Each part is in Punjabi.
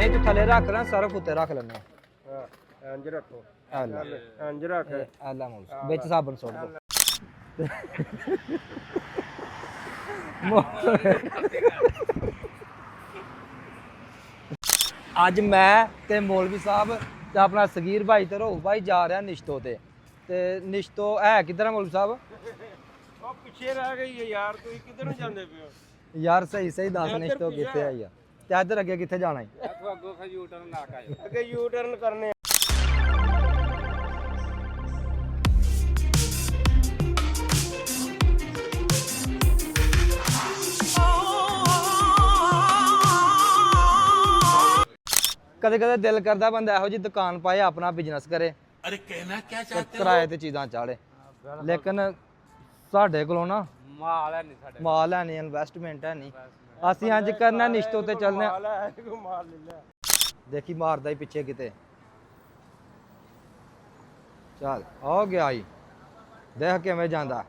नहीं तू थले रख ना सरफ उत्ते रख लेने हां इंज रखो अल्लाह इंज रख अल्लाह मोल विच साबन छोड़ दो ਅੱਜ ਮੈਂ ਤੇ ਮੌਲਵੀ ਸਾਹਿਬ ਤੇ ਆਪਣਾ ਸਗੀਰ ਭਾਈ ਤੇ ਰੋਹ ਭਾਈ ਜਾ ਰਿਹਾ ਨਿਸ਼ਤੋ ਤੇ ਨਿਸ਼ਤੋ ਹੈ ਕਿੱਧਰ ਹੈ ਮੌਲਵੀ ਸਾਹਿਬ ਉਹ ਪਿੱਛੇ ਰਹਿ ਗਈ ਹੈ ਯਾਰ ਤੁਸੀਂ ਕਿੱਧਰ ਨੂੰ ਜਾਂਦੇ ਪਏ ਹੋ ਯਾਰ ਸਹੀ ਦੱਸ ਨਿਸ਼ਤੋ ਕਿੱਥੇ ਆਈ ਆ ਤੇ ਇੱਧਰ ਅੱਗੇ ਕਿੱਥੇ ਜਾਣਾ ਹੈ ਇੱਥੋਂ ਅੱਗੋਂ ਫਿਰ ਯੂ ਟਰਨ ਲਾ ਕੇ ਆਇਓ ਅੱਗੇ ਯੂ ਟਰਨ ਕਰਨੇ ਕਦੇ ਕਦੇ ਦਿਲ ਕਰਦਾ ਬੰਦਾ ਇਹੋ ਜੀ ਦੁਕਾਨ ਪਾਏ ਆਪਣਾ ਬਿਜ਼ਨਸ ਕਰੇ अरे कहना क्या चाहते हो ਕਿਰਾਏ ਤੇ ਚੀਜ਼ਾਂ ਚਾੜੇ ਲੇਕਿਨ ਸਾਡੇ ਕੋਲੋਂ ਨਾ ਮਾਲ ਹੈ ਨਹੀਂ ਸਾਡੇ ਮਾਲ ਹੈ ਨਹੀਂ ਇਨਵੈਸਟਮੈਂਟ ਹੈ ਨਹੀਂ ਅਸੀਂ ਅੱਜ ਕਰਨਾ ਨਿਸ਼ਤੋ ਤੇ ਚੱਲਨੇ ਮਾਲ ਹੈ ਕੋ ਮਾਲ ਲੈ ਲੈ ਦੇਖੀ ਮਾਰਦਾ ਹੀ ਪਿੱਛੇ ਕਿਤੇ ਚੱਲ ਆ ਗਿਆ ਹੀ ਦੇਖ ਕਿਵੇਂ ਜਾਂਦਾ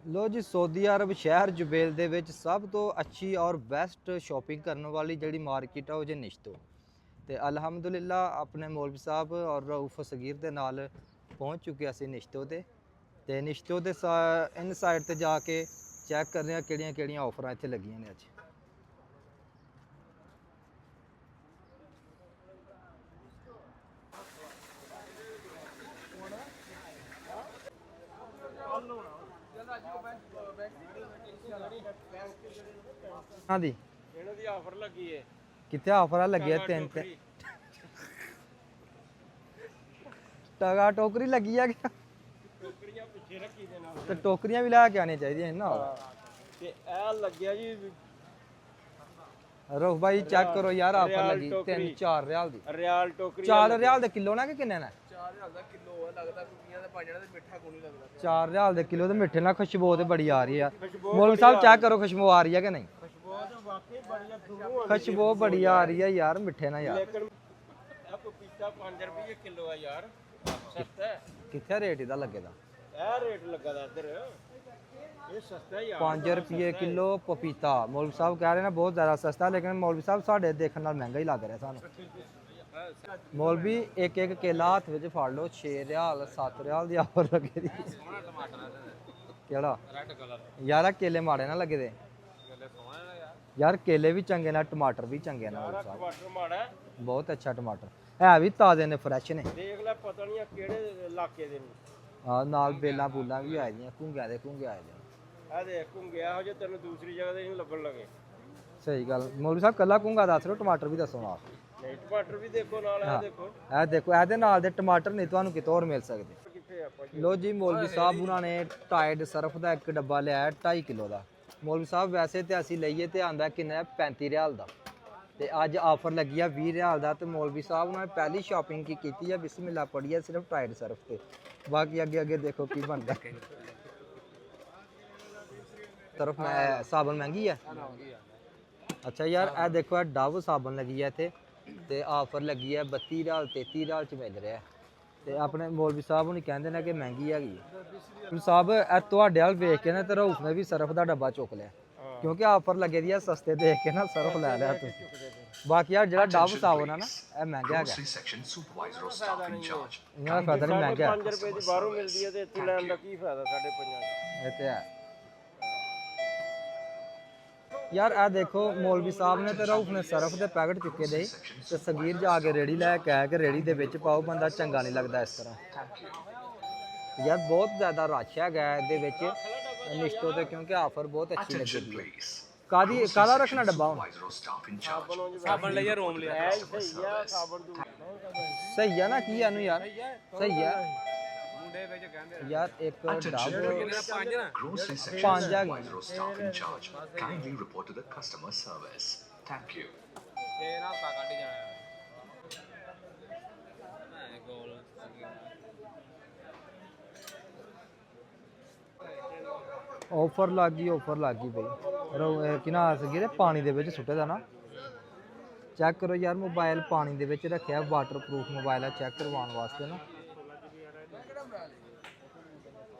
ਲੋ ਜੀ ਸਊਦੀ ਅਰਬ ਸ਼ਹਿਰ ਜੁਬੇਲ ਦੇ ਵਿੱਚ ਸਭ ਤੋਂ ਅੱਛੀ ਔਰ ਬੈਸਟ ਸ਼ਾਪਿੰਗ ਕਰਨ ਵਾਲੀ ਜਿਹੜੀ ਮਾਰਕੀਟ ਆ ਉਹ ਜੇ ਨਿਸ਼ਤੋ ਤੇ ਅਲਹਮਦੁਲਿਲਾ ਆਪਣੇ ਮੌਲਵੀ ਸਾਹਿਬ ਔਰ ਰਊਫ ਸਗੀਰ ਦੇ ਨਾਲ ਪਹੁੰਚ ਚੁੱਕੇ ਅਸੀਂ ਨਿਸ਼ਤੋ ਤੇ ਨਿਸ਼ਤੋ ਦੇ ਇਨ ਸਾਈਡ ਤੇ ਜਾ ਕੇ ਚੈੱਕ ਕਰ ਰਹੇ ਹਾਂ ਕਿਹੜੀਆਂ ਆਫਰਾਂ ਇੱਥੇ ਲੱਗੀਆਂ ਨੇ ਅੱਜ ਹਾਂ ਦੀ ਇਹਨਾਂ ਦੀ ਆਫਰ ਲੱਗੀ ਏ ਕਿੱਥੇ ਆਫਰਾਂ ਲੱਗੀਆਂ ਤਿੰਨ ਤੇ ਟਗਾ ਟੋਕਰੀ ਲੱਗੀ ਆ ਕਿ ਟੋਕਰੀਆਂ ਪਿੱਛੇ ਰੱਖੀ ਦੇ ਨਾਲ ਤੇ ਟੋਕਰੀਆਂ ਵੀ ਲੈ ਕੇ ਆਉਣੀਆਂ ਚਾਹੀਦੀਆਂ ਨਾ ਤੇ ਇਹ ਲੱਗਿਆ ਜੀ ਰੋਹ ਭਾਈ ਚੈੱਕ ਕਰੋ ਯਾਰ ਆਫਰ ਲੱਗੀ 3-4 ਰਿਆਲ ਦੀ ਰਿਆਲ ਟੋਕਰੀ 4 ਰਿਆਲ ਦੇ ਕਿਲੋ ਨਾ ਕਿ ਕਿੰਨੇ ਨਾ 4 ਰਿਆਲ ਦਾ ਕਿਲੋ ਲੱਗਦਾ ਕੁਕੀਆਂ ਦੇ ਪਾਣੀ ਨਾਲ ਤੇ ਮਿੱਠਾ ਕੋਈ ਨਹੀਂ ਲੱਗਦਾ 4 ਰਿਆਲ ਦੇ ਕਿਲੋ ਤੇ ਮਿੱਠੇ ਨਾਲ ਖੁਸ਼ਬੂ ਤੇ ਬੜੀ ਆ ਰਹੀ ਆ ਮੌਲਵੀ ਸਾਹਿਬ ਚੈੱਕ ਕਰੋ ਖੁਸ਼ਬੂ ਆ ਰਹੀ ਆ ਕਿ ਨਹੀਂ ਖੁਸ਼ਬੂ ਤਾਂ ਵਾਕਈ ਬੜੀ ਆ ਦੂਰੋਂ ਖੁਸ਼ਬੂ ਬੜੀ ਆ ਰਹੀ ਆ ਯਾਰ ਮਿੱਠੇ ਨਾਲ ਯਾਰ ਲੇਕਿਨ ਇਹ ਪਪੀਤਾ 5 ਰੁਪਏ ਕਿਲੋ ਆ ਯਾਰ ਸਸਤਾ ਹੈ ਕਿੱਥੇ ਰੇਟ ਇਹਦਾ ਲੱਗੇਦਾ ਇਹ ਰੇਟ ਲੱਗਾ ਦਾ ਇੱਧਰ ਇਹ ਸਸਤਾ ਹੀ ਆ 5 ਰੁਪਏ ਕਿਲੋ ਪਪੀਤਾ ਮੌਲਵੀ ਸਾਹਿਬ ਕਹਿ ਰਹੇ ਨੇ ਬਹੁਤ ਜ਼ਿਆਦਾ ਸਸਤਾ ਲੇਕਿਨ ਮੌਲਵੀ ਸਾਹਿਬ ਸਾਡੇ ਦੇਖਣ ਨਾਲ ਮਹਿੰਗਾ ਹੀ ਲੱਗ ਰਿਹਾ ਸਾਨੂੰ ਮੌਲਵੀ ਇੱਕ ਕੇਲਾ ਹੱਥ ਵਿੱਚ ਫੜ ਲਓ 6 ਰਿਆਲ 7 ਰਿਆਲ ਦੀ ਆਫਰ ਲੱਗੇ ਦੀ ਕਿਹੜਾ ਰੈੱਡ ਕਲਰ ਯਾਰ ਆ ਕੇਲੇ ਮਾੜੇ ਨਾ ਲੱਗੇ ਦੇ ਗੱਲੇ ਸੋਹਣਾ ਯਾਰ ਕੇਲੇ ਵੀ ਚੰਗੇ ਨੇ ਟਮਾਟਰ ਵੀ ਚੰਗੇ ਨੇ ਮੌਲਵੀ ਸਾਹਿਬ ਟਮਾਟਰ ਮਾੜਾ ਹੈ। ਬਹੁਤ ਅੱਛਾ ਟਮਾਟਰ ਹੈ ਵੀ ਤਾਜ਼ੇ ਨੇ ਫਰੈਸ਼ ਨੇ ਦੇਖ ਲੈ ਪਤਾ ਨਹੀਂ ਕਿਹੜੇ ਇਲਾਕੇ ਦੇ ਨੇ ਆ ਨਾਲ ਬੇਲਾਂ ਬੂਲਾਂ ਵੀ ਆ ਜਾਂਦੀਆਂ ਘੁੰਗਿਆਂ ਦੇ ਆ ਜਾਂਦੇ ਆ ਦੇਖ ਘੁੰਗਿਆ ਹੋ ਜੇ ਤੈਨੂੰ ਦੂਸਰੀ ਜਗ੍ਹਾ ਤੇ ਨਹੀਂ ਲੱਭਣ ਲੱਗੇ ਸਹੀ ਗੱਲ ਮੌਲਵੀ ਸਾਹਿਬ ਕੱਲਾ ਘੁੰਗਾ ਦੱਸ ਰਹੇ ਟਮਾਟਰ ਵੀ ਦੱਸੋ ਨਾਲ ਨਹੀਂ ਟਮਾਟਰ ਵੀ ਦੇਖੋ ਨਾਲ ਇਹ ਦੇਖੋ ਇਹ ਦੇਖੋ ਇਹਦੇ ਨਾਲ ਦੇ ਟਮਾਟਰ ਨਹੀਂ ਤੁਹਾਨੂੰ ਕਿਤੋਂ ਹੋਰ ਮਿਲ ਸਕਦੇ ਕਿੱਥੇ ਆਪਾਂ ਲੋ ਜੀ ਮੌਲਵੀ ਸਾਹਿਬ ਉਹਨਾਂ ਨੇ ਟਾਈਡ ਸਰਫ ਦਾ ਇੱਕ ਡੱਬਾ ਲਿਆ 2.5 ਕਿਲੋ ਦਾ ਮੌਲਵੀ ਸਾਹਿਬ ਵੈਸੇ ਤੇ ਅਸੀਂ ਲਈਏ ਤੇ ਆਂਦਾ ਕਿੰਨਾ 35 ਰਿਆਲ ਦਾ ਤੇ ਅੱਜ ਆਫਰ ਲੱਗੀ ਆ 20 ਰਿਆਲ ਦਾ ਤੇ ਮੌਲਵੀ ਸਾਹਿਬ ਉਹਨਾਂ ਨੇ ਪਹਿਲੀ ਸ਼ਾਪਿੰਗ ਕੀਤੀ ਆ ਬਿਸਮਿਲ੍ਲਾ ਪੜੀ ਆ ਸਿਰਫ ਟਾਈਡ ਸਰਫ ਤੇ ਬਾਕੀ ਅੱਗੇ ਦੇਖੋ ਕੀ ਬਣਦਾ ਤਰਫ ਮੈਂ ਸਾਬਣ ਮਹਿੰਗੀ ਆ ਅੱਛਾ ਯਾਰ ਇਹ ਦੇਖੋ ਇਹ ਡਵ ਸਾਬਣ ਲੱਗੀ ਆ ਇੱਥੇ ਤੇ ਆਫਰ ਲੱਗੀ ਆ 32 ਰਿਆਲ 33 ਰਿਆਲ ਚ ਮਿਲ ਰਿਹਾ ਤੇ ਆਪਣੇ ਮੌਲਵੀ ਸਾਹਿਬ ਹੁਣੀ ਕਹਿੰਦੇ ਨੇ ਕਿ ਮਹਿੰਗੀ ਹੈਗੀ ਮੌਲਵੀ ਸਾਹਿਬ ਇਹ ਤੁਹਾਡੇ ਵੱਲ ਵੇਖ ਕੇ ਨਾ ਤੇ ਰਊਫ ਨੇ ਵੀ ਸਰਫ ਦਾ ਡੱਬਾ ਚੁੱਕ ਲਿਆ ਕਿਉਂਕਿ ਆਫਰ ਲੱਗੇ ਦੀ ਆ ਸਸਤੇ ਦੇਖ ਕੇ ਨਾ ਸਰਫ ਲੈ ਲਿਆ ਤੁਸੀਂ ਬਾਕੀ ਯਾਰ ਜਿਹੜਾ ਡਵ ਸਾਬਣ ਆ ਨਾ ਇਹ ਮਹਿੰਗਾ ਹੈਗਾ ਇਹਨਾਂ ਦਾ ਫਾਇਦਾ ਨਹੀਂ ਮਹਿੰਗਾ 5 ਰੁਪਏ ਦੀ ਬਾਹਰੋਂ ਮਿਲਦੀ ਹੈ ਤੇ ਇੱਥੇ ਲੈਣ ਦਾ ਕੀ ਫਾਇਦਾ ਸਾਡੇ ਪੰਜਾਂ ਇਹ ਤੇ ਹੈ ਯਾਰ ਇਹ ਦੇਖੋ ਮੌਲਵੀ ਸਾਹਿਬ ਨੇ ਤੇ ਰਊਫ ਨੇ ਸਰਫ ਦੇ ਪੈਕਟ ਚੁੱਕੇ ਦੇ ਤੇ ਸਗੀਰ ਜਾ ਕੇ ਰੇੜੀ ਲੈ ਕੇ ਆਇਆ ਕਿ ਰੇੜੀ ਦੇ ਵਿੱਚ ਪਾਓ ਬੰਦਾ ਚੰਗਾ ਨਹੀਂ ਲੱਗਦਾ ਇਸ ਤਰ੍ਹਾਂ ਯਾਰ ਬਹੁਤ ਜ਼ਿਆਦਾ ਰਸ਼ ਹੈਗਾ ਇਹਦੇ ਵਿੱਚ ਨਿਸ਼ਤੋ ਤੇ ਕਿਉਂਕਿ ਆਫਰ ਬਹੁਤ ਅੱਛੀ ਲੱਗੀ ਹੈ ਕਾਹਦਾ ਰੱਖਣਾ ਡੱਬਾ ਹੁਣ ਸਾਬਣ ਲਿਆ ਰੋਮ ਲਿਆ ਸਹੀ ਆ ਸਾਬਣ ਤੂੰ ਸਹੀ ਆ ਨਾ ਕੀ ਆ ਨੂੰ ਯਾਰ ਸਹੀ ਆ ਮੁੰਡੇ ਵਿੱਚ ਕਹਿੰਦੇ ਯਾਰ ਇੱਕ ਡੱਬ 5 ਨਾ 5 ਆ ਗਏ ਇਹ ਨਾ ਪਾ ਕੱਢ ਜਾਣਾ ਮੈਂ ਗੋਲ ਆਫਰ ਲੱਗ ਗਈ ਬਈ ਕੀ ਨਾ ਸਗੀਰ ਪਾਣੀ ਦੇ ਵਿੱਚ ਸੁੱਟੇ ਦਾ ਨਾ। ਚੈੱਕ ਕਰੋ ਯਾਰ ਮੋਬਾਈਲ ਪਾਣੀ ਦੇ ਵਿੱਚ ਰੱਖਿਆ, ਵਾਟਰਪ੍ਰੂਫ ਮੋਬਾਈਲ ਆ, ਚੈੱਕ ਕਰਵਾਉਣ ਵਾਸਤੇ ਨਾ।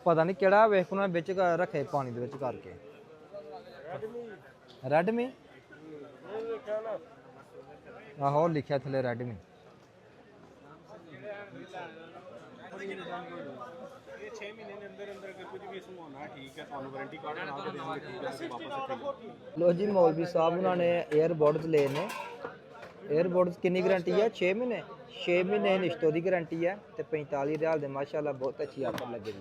ਪਤਾ ਨਹੀਂ ਕਿਹੜਾ ਵੇਖ ਉਹਨਾਂ ਵਿੱਚ ਰੱਖੇ ਪਾਣੀ ਦੇ ਵਿੱਚ ਕਰਕੇ। ਰੈਡਮੀ ਆਹੋ ਲਿਖਿਆ ਥੱਲੇ ਰੈਡਮੀ। ਇਹ 6 ਮਹੀਨੇ ਦੇ ਅੰਦਰ ਅੰਦਰ ਅਗਰ ਕੁਝ ਵੀ ਸਮਝਾਉਣਾ ਠੀਕ ਹੈ, ਤੁਹਾਨੂੰ ਵਾਰੰਟੀ ਕਾਰਡ ਬਣਾ ਕੇ ਦੇਵਾਂਗੇ, ਠੀਕ ਹੈ, ਵਾਪਸ ਲੋ ਜੀ ਮੌਲਵੀ ਸਾਹਿਬ ਉਹਨਾਂ ਨੇ 에ਅਰਬੋਡਸ ਲਏ ਨੇ। 에ਅਰਬੋਡਸ ਕਿੰਨੀ ਗਾਰੰਟੀ ਹੈ? 6 ਮਹੀਨੇ। 6 ਮਹੀਨੇ ਨਿਸ਼ਤੋ ਦੀ ਗਾਰੰਟੀ ਹੈ ਤੇ 45 ਰਿਆਲ ਦੇ ਮਾਸ਼ਾਅੱਲਾ ਬਹੁਤ ਅੱਛੀ ਆਫਰ ਲੱਗੀ ਹੈ।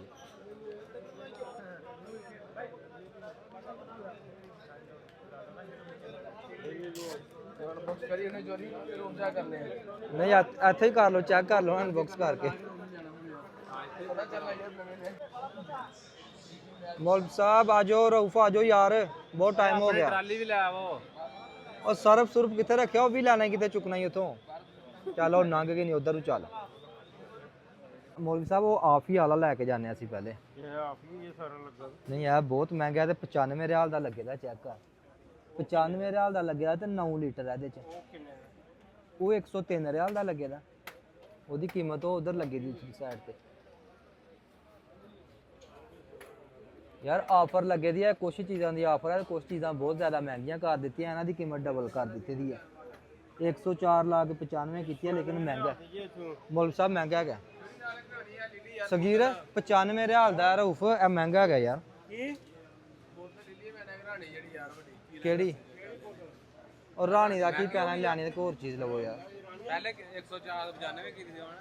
ਨਹੀਂ ਇੱਥੇ ਹੀ ਕਰ ਲਓ, ਚੈੱਕ ਕਰ ਲਓ ਅਨਬਾਕਸ ਕਰਕੇ। मौलवी साहब आ जाओ, रऊफ आ जाओ यार, बहुत टाइम हो गया। ट्राली भी ले आवो और सरफ सुरफ कितने रखे हो भी लेना कितने चुकना ही उतों। चलो नंग के नहीं उधर चल। मौलवी साहब वो आप ही आला लैके जाने असी पहले। ये आप ही ये सारा लगा नहीं यार बहुत महंगा है, 95 रियाल दा लगे दा, चेक कर 95 रियाल दा लगे ते 9 लीटर है वो 103 रियाल दा लगे दा। ओदी कीमत उधर लगी दी दूसरी साइड ते। यार ऑफर लगे दी है, कुछ चीज़ों की ऑफर है, कुछ चीज़ां बहुत ज़्यादा महंगियां कर दी हैं, इन्हां दी कीमत डबल कर दी दी है। 104 लाख 95 की है, लेकिन महंगा मौलवी साहब महंगा है। सगीर 95 रियाल दा रऊफ है, महंगा है यार। केड़ी और रानी का की पैना लैनी तो होर चीज़ लवो यार। पहले 104 95 की थी हूं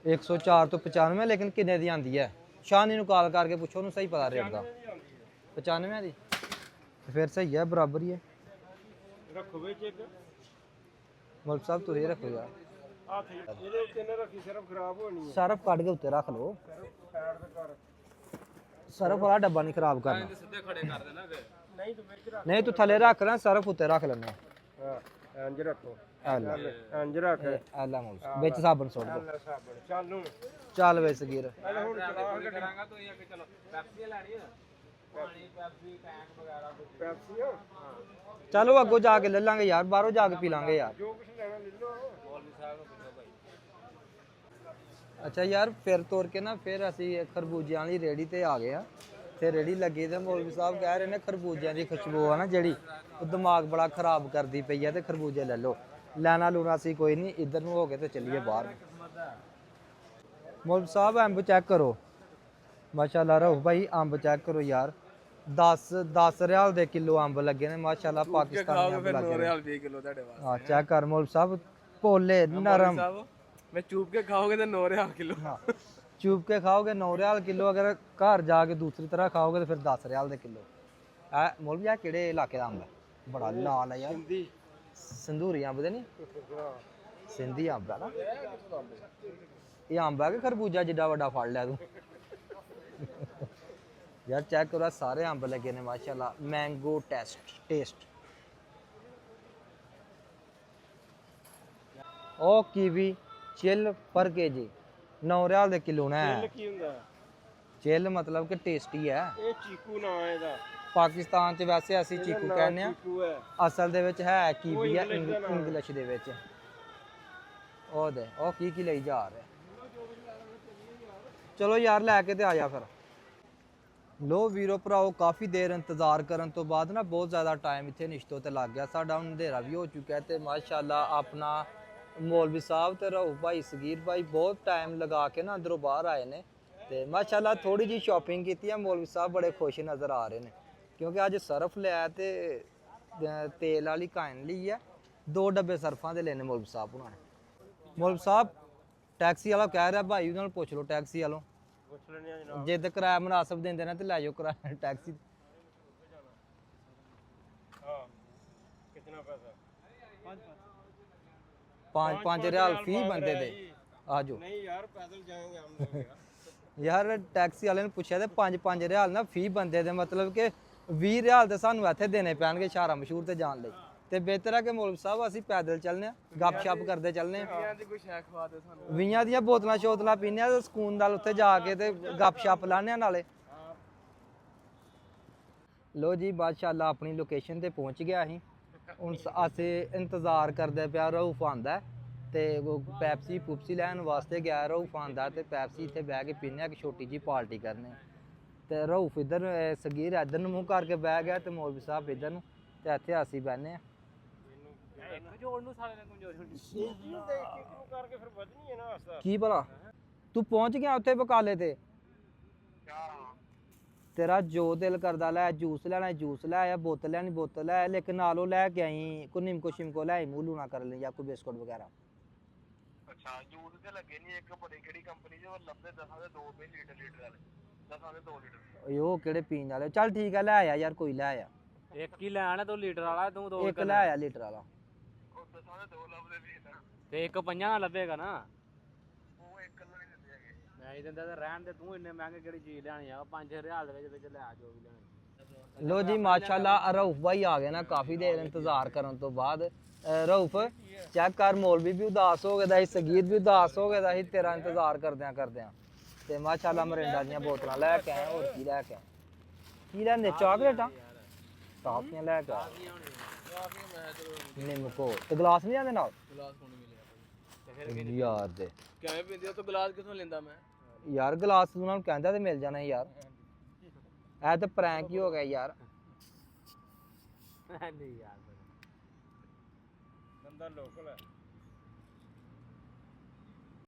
104 तो 95 लेकिन किन्ने दी आंदी है? शानी नूं कॉल करके पूछो, उन्हें सही पता रेट दा। 95 दी फिर सही है, बराबर ही है। रखो विच एक मौलवी साहब तुसीं रखो यार, आ थी ਇਹਦੇ ਉੱਤੇ ਨਾ ਰੱਖੀ, ਸਿਰਫ ਖਰਾਬ ਹੋਣੀ ਹੈ। सरफ कट के उत्ते रख लो, ਸਾਈਡ ਤੇ ਕਰ सरफ वाला डब्बा नहीं खराब करना। ਸਿੱਧੇ ਖੜੇ ਕਰ ਦੇਣਾ ਫਿਰ। ਨਹੀਂ ਤੂੰ ਵਿੱਚ ਰੱਖ। नहीं तू थले रख ना, सरफ उत्ते रख लेने। ਹਾਂ ਇੰਜ ਰੱਖੋ, एला ਇੰਜ ਰੱਖ। एला मौलवी साहब ਵਿੱਚ ਸਾਬਣ ਸੁੱਟ ਦੋ। ਲੈ ਸਾਬਣ ਚੱਲ ਨੂੰ ਚੱਲ ਵੇ ਸਗੀਰ, ਪਹਿਲੇ ਹੁਣ ਚਲਾ ਕੇ ਕਰਾਂਗਾ ਤੂੰ ਇਹ ਕਿ ਚਲੋ ਪੈਪਸੀ ਲੈਣੀ ਹੈ, ਪਾਣੀ ਪੈਪਸੀ ਟੈਂਕ ਵਗੈਰਾ ਕੁਝ ਪੈਪਸੀ ਹਾਂ चलो अगो जाके ले लांगे यार, बाहरों जाके पी लांगे यार। ਜੋ ਕੁਝ ਲੈਣਾ ਲੈ ਲਓ। ਮੌਲਵੀ ਸਾਹਿਬ ਨੂੰ ਪੁੱਛੋ ਭਾਈ। अच्छा यार फिर तोड़ के ना फिर असी खरबूजियां वाली रेहड़ी ते आ गए। ते रेहड़ी लगी ते मौलवी साहब कह रहे ने खरबूजियां दी खुशबू है ना जेड़ी वो दिमाग बड़ा खराब करदी पई है, ते खरबूजे ले लो। लेना लूना सी कोई नहीं, इधर नूं हो गए ते चलिए बाहर। मौलवी साहब अंब चेक करो, माशाल्लाह रऊफ भाई अंब चेक करो यार, 10 रियाल दे किलो अंब लगे ने माशाल्लाह, पाकिस्तानी अंब लगे ने। 20 किलो ਤੁਹਾਡੇ ਵਾਸਤੇ। हां चेक कर मौलवी साहब, पोले नरम। मैं चूप के खाओगे तो 9 रियाल किलो। हाँ चूप के खाओगे 9 रियाल किलो, अगर घर जाके दूसरी तरह खाओगे तो फिर 10 रियाल दे किलो। मौलवी आ केड़े इलाके दा अंब है? बड़ा लाल है यार, हिंदी संदूरी अंब दे नहीं, सिंधी अंब है ना ये। अंब है कि खरबूजा जिड्डा वड्डा फड़ लिया तू। यार चेक करो सारे अंब लगे ने माशाल्लाह, मैंगो टेस्ट। ओ कीवी चिल पर केजी 9 रियाल दे किलो ने। ਕੀ ਹੁੰਦਾ? चिल मतलब कि टेस्टी है। ਇਹ ਚੀਕੂ ਨਾ ਇਹਦਾ। पाकिस्तान च वैसे ਅਸੀਂ ਚੀਕੂ ਕਹਿੰਦੇ ਆ, ਚੀਕੂ ਹੈ। ਅਸਲ ਦੇ ਵਿੱਚ ਹੈ ਕੀਵੀ ਹੈ ਇੰਗਲਿਸ਼ ਦੇ ਵਿੱਚ। ਉਹ ਦੇ ਉਹ ਕੀ ਲਈ ਜਾ ਰਿਹਾ। ਚਲੋ ਯਾਰ ਲੈ ਕੇ ਤੇ ਆ ਜਾ ਫਿਰ। ਲੋ ਵੀਰੋ ਭਰਾਓ, ਕਾਫੀ ਦੇਰ ਇੰਤਜ਼ਾਰ ਕਰਨ ਤੋਂ ਬਾਅਦ ਨਾ ਬਹੁਤ ਜ਼ਿਆਦਾ ਟਾਈਮ ਇੱਥੇ ਨਿਸ਼ਤੋ ਤੇ ਲੱਗ ਗਿਆ ਸਾਡਾ। ਹੁਣ ਅੰਧੇਰਾ ਵੀ ਹੋ ਚੁੱਕਾ ਤੇ ਮਾਸ਼ਾਅੱਲਾ ਆਪਣਾ ਮੌਲਵੀ ਸਾਹਿਬ ਤੇ ਰਊਫ ਭਾਈ ਸਗੀਰ ਭਾਈ ਬਹੁਤ ਟਾਈਮ ਲਗਾ ਕੇ ਨਾ ਅੰਦਰੋਂ ਬਾਹਰ ਆਏ ਨੇ ਤੇ ਮਾਸ਼ਾਅੱਲਾ ਥੋੜੀ ਜੀ ਸ਼ਾਪਿੰਗ ਕੀਤੀ ਹੈ। ਮੌਲਵੀ ਸਾਹਿਬ ਬੜੇ ਖੁਸ਼ ਨਜ਼ਰ ਆ ਰਹੇ ਨੇ ਕਿਉਂਕਿ ਅੱਜ ਸਰਫ ਲਿਆ ਤੇ ਤੇਲ ਵਾਲੀ ਕਾਇਨ ਲਈ ਹੈ। 2 ਡੱਬੇ ਸਰਫਾਂ ਦੇ ਲੈਣੇ ਮੌਲਵੀ ਸਾਹਿਬ ਉਹਨਾਂ ਨੇ। ਮੌਲਵੀ ਸਾਹਿਬ ਟੈਕਸੀ ਵਾਲਾ ਕਹਿ ਰਿਹਾ ਭਾਈ ਉਹਨਾਂ ਨੂੰ ਪੁੱਛ ਲਓ, ਟੈਕਸੀ ਵਾਲੋਂ ਪੁੱਛ ਲੈਣੇ ਆ ਜਨਾਬ। ਜੇ ਤੇ ਕਿਰਾਇਆ ਮੁਨਾਸਬ ਦਿੰਦੇ ਨੇ ਤੇ ਲੈ ਜਾਓ ਕਿਰਾਇਆ ਟੈਕਸੀ। ਹਾਂ ਕਿੰਨਾ ਪੈਸਾ? 5 रियाल फी बंदे दे आ जाओ। नहीं यार पैदल जाएंगे हम लोग। यार टैक्सी वाले ने पूछा ते 5 रियाल ना फी बंदे दे, मतलब कि 20 रियाल ते सानू इत्थे देने पैणगे शारा मशहूर ते जान लई। ते बेहतर है कि मौलवी साहब असी पैदल चलने, गपशप करदे चलने, 20 ਦੀਆਂ ਬੋਤਲਾਂ ਸ਼ੋਤਲਾਂ ਪੀਨੇ ਆ ਤੇ ਸਕੂਨ ਨਾਲ ਉੱਥੇ ਜਾ ਕੇ ਤੇ ਗਪਸ਼ਪ ਲਾਣੇ ਨਾਲੇ। ਲੋ ਜੀ ਮਾਸ਼ਾਅੱਲਾ ਆਪਣੀ ਲੋਕੇਸ਼ਨ ਤੇ ਪਹੁੰਚ ਗਿਆ ਅਸੀਂ ਹੁਣ ਅਸੀਂ ਇੰਤਜ਼ਾਰ ਕਰਦੇ ਪਿਆ ਰਊਫ ਆਂਦਾ ਤੇ ਉਹ ਪੈਪਸੀ ਪੁਪਸੀ ਲੈਣ ਵਾਸਤੇ ਗਿਆ ਰਊਫ ਆਂਦਾ ਤੇ ਪੈਪਸੀ ਇੱਥੇ ਬਹਿ ਕੇ ਪੀਨੇ ਇੱਕ ਛੋਟੀ ਜੀ ਪਾਰਟੀ ਕਰਨੇ ਤੇ ਰਊਫ ਇੱਧਰ ਸਗੀਰ ਇੱਧਰ ਨੂੰ ਮੂੰਹ ਕਰਕੇ ਬਹਿ ਗਿਆ ਤੇ ਮੌਲਵੀ ਸਾਹਿਬ ਇੱਧਰ ਨੂੰ ਤੇ ਇੱਥੇ ਅਸੀਂ ਬਹਿਨੇ ਆ ਇੱਕ ਜੋੜ ਨੂੰ ਸਾਲੇ ਨੇ ਕਮਜ਼ੋਰੀ ਹੁੰਦੀ ਇਹਨੂੰ ਦੇਖ ਕੇ ਕਿਉਂ ਕਰਕੇ ਫਿਰ ਵਧਣੀ ਹੈ ਨਾ ਵਾਸਤਾ ਕੀ ਭਲਾ ਤੂੰ ਪਹੁੰਚ ਗਿਆ ਉੱਥੇ ਬਕਾਲੇ ਤੇ ਤੇਰਾ ਜੋ ਦਿਲ ਕਰਦਾ ਲੈ ਜੂਸ ਲੈਣਾ ਜੂਸ ਲੈ ਆ ਬੋਤਲ ਲੈਣੀ ਬੋਤਲ ਲੈ ਲੇਕਿਨ ਨਾਲੋਂ ਲੈ ਕੇ ਆਈ ਕੋਈ ਨਿੰਮਕੋ ਸ਼ਿਮਕੋ ਲੈ ਆਈ ਮੂੰਹ ਲੂਣਾ ਕਰ ਲਈ ਜਾਂ ਕੋਈ ਬਿਸਕੁਟ ਵਗੈਰਾ ਅੱਛਾ ਜੂਸ ਤੇ ਲੱਗੇ ਨਹੀਂ ਇੱਕ ਬੜੀ ਕਿਹੜੀ ਕੰਪਨੀ ਜੋ ਲੱਭਦੇ 10 ਦੇ 2 ਰੁਪਏ ਲੀਟਰ ਵਾਲੇ 10 ਦੇ 2 ਲੀਟਰ ਓਏ ਉਹ ਕਿਹੜੇ ਪੀਣ ਵਾਲੇ ਚੱਲ ਠੀਕ ਆ ਲੈ ਆ ਯਾਰ ਕੋਈ ਲੈ ਆ ਇੱਕ ਹੀ ਲੈਣਾ ਤੂੰ ਲੀਟਰ ਵਾਲਾ ਤੂੰ ਦੋ ਇੱਕ ਲੈ ਆ ਲੀਟਰ ਵਾਲਾ ਉਹ 10 ਦੇ 2 ਲੱਭਦੇ ਵੀ ਨਾ ਤੇ ਇੱਕ ਪੰਜਾਂ ਨਾਲ ਲੱਭੇਗਾ ਨਾ ਉਹ ਇੱਕ ਨੂੰ ਨਹੀਂ ਦਿੰਦੇ ਹੈਗੇ ਮੈਂ ਹੀ ਦਿੰਦਾ ਤੇ ਰਹਿਣ ਦੇ ਤੂੰ ਇੰਨੇ ਮਹਿੰਗੇ ਕਿਹੜੀ ਚੀਜ਼ ਲੈਣੀ ਆ 5000 ਦੇ ਵਿੱਚ ਲੈ ਆ ਜੋ ਵੀ ਲੈਣਾ ਲੋ ਜੀ ਮਾਸ਼ਾਅੱਲਾ ਰਊਫ ਭਾਈ ਆ ਗਏ ਨਾ ਕਾਫੀ ਦੇਰ ਇੰਤਜ਼ਾਰ ਕਰਨ ਤੋਂ ਬਾਅਦ ਰਊਫ ਚੈੱਕ ਕਰ ਮੌਲਵੀ ਵੀ ਉਦਾਸ ਹੋ ਗਿਆ ਦਾ ਸੀ ਸਗੀਰ ਵੀ ਉਦਾਸ ਹੋ ਗਿਆ ਦਾ ਸੀ ਤੇਰਾ ਇੰਤਜ਼ਾਰ ਕਰਦਿਆਂ ਤੇ ਮਾਸ਼ਾਅੱਲਾ ਮਰਿੰਡਾ ਦੀਆਂ ਬੋਤਲਾਂ ਲੈ ਕੇ ਆਏ ਹੋਰ ਕੀ ਲੈ ਕੇ ਆਏ ਕੀ ਲੈਂਦੇ ਚਾਕਲੇਟਾਂ ਟਾਫੀਆਂ ਲੈ ਕੇ ਆਏ ਨਿੰਮਕੋ ਤੇ ਗਲਾਸ ਨਹੀਂ ਆਂਦੇ ਨਾਲ ਗਲਾਸ ਕੋਣ ਮਿਲਿਆ ਯਾਰ ਦੇ ਕਿਵੇਂ ਪੀਂਦੇ ਹੋ ਤੂੰ ਗਲਾਸ ਕਿੱਥੋਂ ਲੈਂਦਾ ਮੈਂ ਯਾਰ ਗਲਾਸ ਤੂੰ ਉਹਨਾਂ ਨੂੰ ਕਹਿੰਦਾ ਤੇ ਮਿਲ ਜਾਣਾ ਸੀ ਯਾਰ ਇਹ ਤਾਂ ਪ੍ਰੈਂਕ ਹੀ ਹੋ ਗਿਆ ਯਾਰ ਨਹੀਂ ਯਾਰ ਬੰਦਾ ਲੋਕਲ ਹੈ